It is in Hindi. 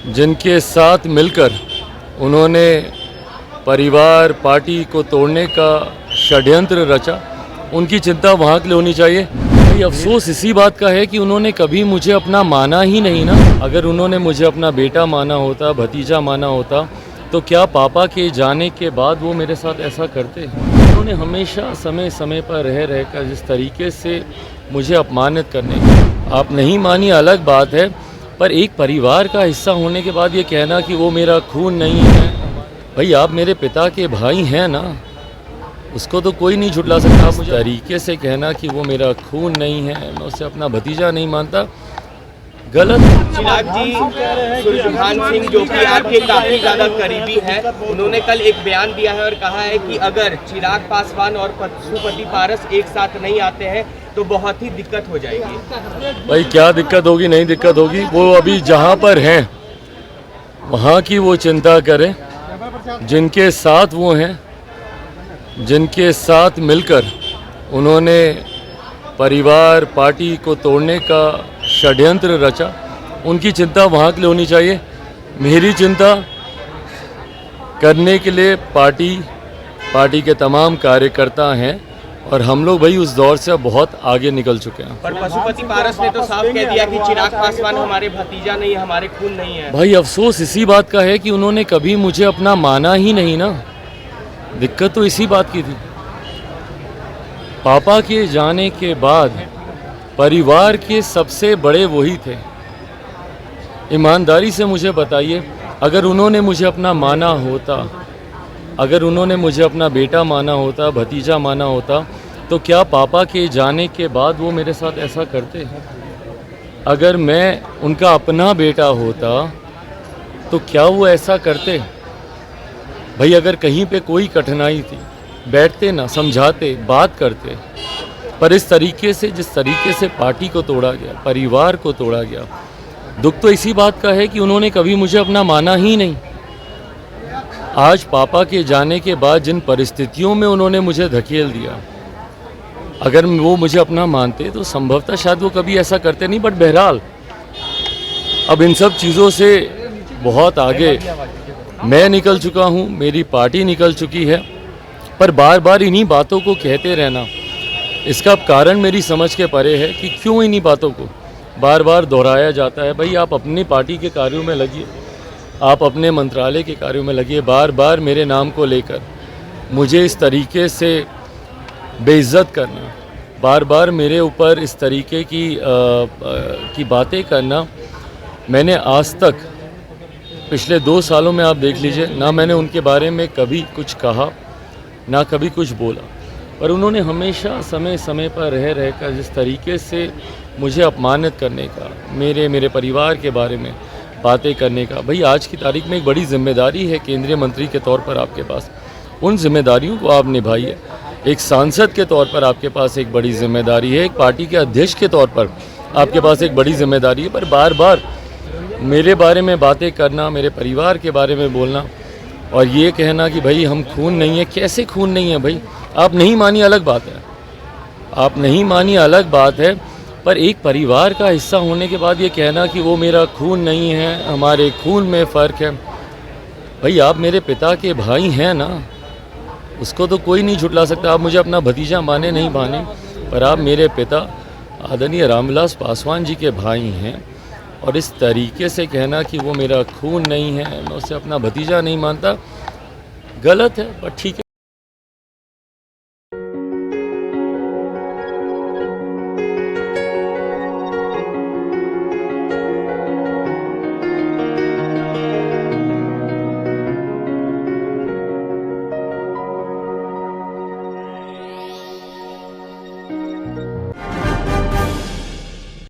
जिनके साथ मिलकर उन्होंने परिवार पार्टी को तोड़ने का षड्यंत्र रचा, उनकी चिंता वहाँ के लिए होनी चाहिए। भाई अफसोस इसी बात का है कि उन्होंने कभी मुझे अपना माना ही नहीं ना। अगर उन्होंने मुझे अपना बेटा माना होता, भतीजा माना होता, तो क्या पापा के जाने के बाद वो मेरे साथ ऐसा करते? उन्होंने हमेशा समय समय पर रह कर जिस तरीके से मुझे अपमानित करने की, आप नहीं मानी अलग बात है, पर एक परिवार का हिस्सा होने के बाद ये कहना कि वो मेरा खून नहीं है, भाई आप मेरे पिता के भाई हैं ना, उसको तो कोई नहीं झुठला सकता। आप मुझे तरीके से कहना कि वो मेरा खून नहीं है, मैं उसे अपना भतीजा नहीं मानता, गलत। चिराग जी, सुरजभान सिंह जो कि आपके काफी ज्यादा करीबी हैं, उन्होंने कल एक बयान दिया है और कहा है कि अगर चिराग पासवान और पशुपति पारस एक साथ नहीं आते हैं तो बहुत ही दिक्कत हो जाएगी। भाई क्या दिक्कत होगी, नहीं दिक्कत होगी, वो अभी जहाँ पर हैं वहाँ की वो चिंता करें। जिनके साथ वो हैं, जिनके साथ मिलकर उन्होंने परिवार पार्टी को तोड़ने का षड्यंत्र रचा, उनकी चिंता वहाँ के लिए होनी चाहिए। मेरी चिंता करने के लिए पार्टी के तमाम कार्यकर्ता हैं और हम लोग भाई उस दौर से अब बहुत आगे निकल चुके हैं। पर पशुपति पारस ने तो साफ कह दिया कि चिराग पासवान हमारे भतीजा नहीं, हमारे खून नहीं है। भाई अफसोस इसी बात का है कि उन्होंने कभी मुझे अपना माना ही नहीं ना। दिक्कत तो इसी बात की थी। पापा के जाने के बाद परिवार के सबसे बड़े वही थे। ईमानदारी से मुझे बताइए, अगर उन्होंने मुझे अपना माना होता, अगर उन्होंने मुझे अपना बेटा माना होता, भतीजा माना होता, तो क्या पापा के जाने के बाद वो मेरे साथ ऐसा करते? अगर मैं उनका अपना बेटा होता तो क्या वो ऐसा करते? भाई अगर कहीं पे कोई कठिनाई थी, बैठते ना, समझाते, बात करते, पर इस तरीके से, जिस तरीके से पार्टी को तोड़ा गया, परिवार को तोड़ा गया, दुख तो इसी बात का है कि उन्होंने कभी मुझे अपना माना ही नहीं। आज पापा के जाने के बाद जिन परिस्थितियों में उन्होंने मुझे धकेल दिया, अगर वो मुझे अपना मानते तो संभवतः शायद वो कभी ऐसा करते नहीं। बट बहरहाल अब इन सब चीज़ों से बहुत आगे मैं निकल चुका हूँ, मेरी पार्टी निकल चुकी है, पर बार बार इन्हीं बातों को कहते रहना, इसका कारण मेरी समझ के परे है कि क्यों इन्हीं बातों को बार बार दोहराया जाता है। भाई आप अपनी पार्टी के कार्यों में लगिए, आप अपने मंत्रालय के कार्यों में लगिए। बार बार मेरे नाम को लेकर मुझे इस तरीके से बेइज्जत करना, बार बार मेरे ऊपर इस तरीके की बातें करना, मैंने आज तक पिछले 2 सालों में आप देख लीजिए, ना मैंने उनके बारे में कभी कुछ कहा, ना कभी कुछ बोला, पर उन्होंने हमेशा समय समय पर रह कर जिस तरीके से मुझे अपमानित करने का, मेरे परिवार के बारे में बातें करने का। भाई आज की तारीख में एक बड़ी जिम्मेदारी है केंद्रीय मंत्री के तौर पर आपके पास, उन जिम्मेदारियों को आप निभाइए। एक सांसद के तौर पर आपके पास एक बड़ी जिम्मेदारी है, एक पार्टी के अध्यक्ष के तौर पर आपके पास एक बड़ी जिम्मेदारी है, पर बार बार मेरे बारे में बातें करना, मेरे परिवार के बारे में बोलना और ये कहना कि भाई हम खून नहीं है। कैसे खून नहीं है भाई? आप नहीं मानी अलग बात है, आप नहीं मानी अलग बात है, पर एक परिवार का हिस्सा होने के बाद ये कहना कि वो मेरा खून नहीं है, हमारे खून में फ़र्क है, भाई आप मेरे पिता के भाई हैं ना, उसको तो कोई नहीं झुठला सकता। आप मुझे अपना भतीजा माने नहीं माने, पर आप मेरे पिता आदरणीय रामविलास पासवान जी के भाई हैं और इस तरीके से कहना कि वो मेरा खून नहीं है, मैं उसे अपना भतीजा नहीं मानता, गलत है, पर ठीक है।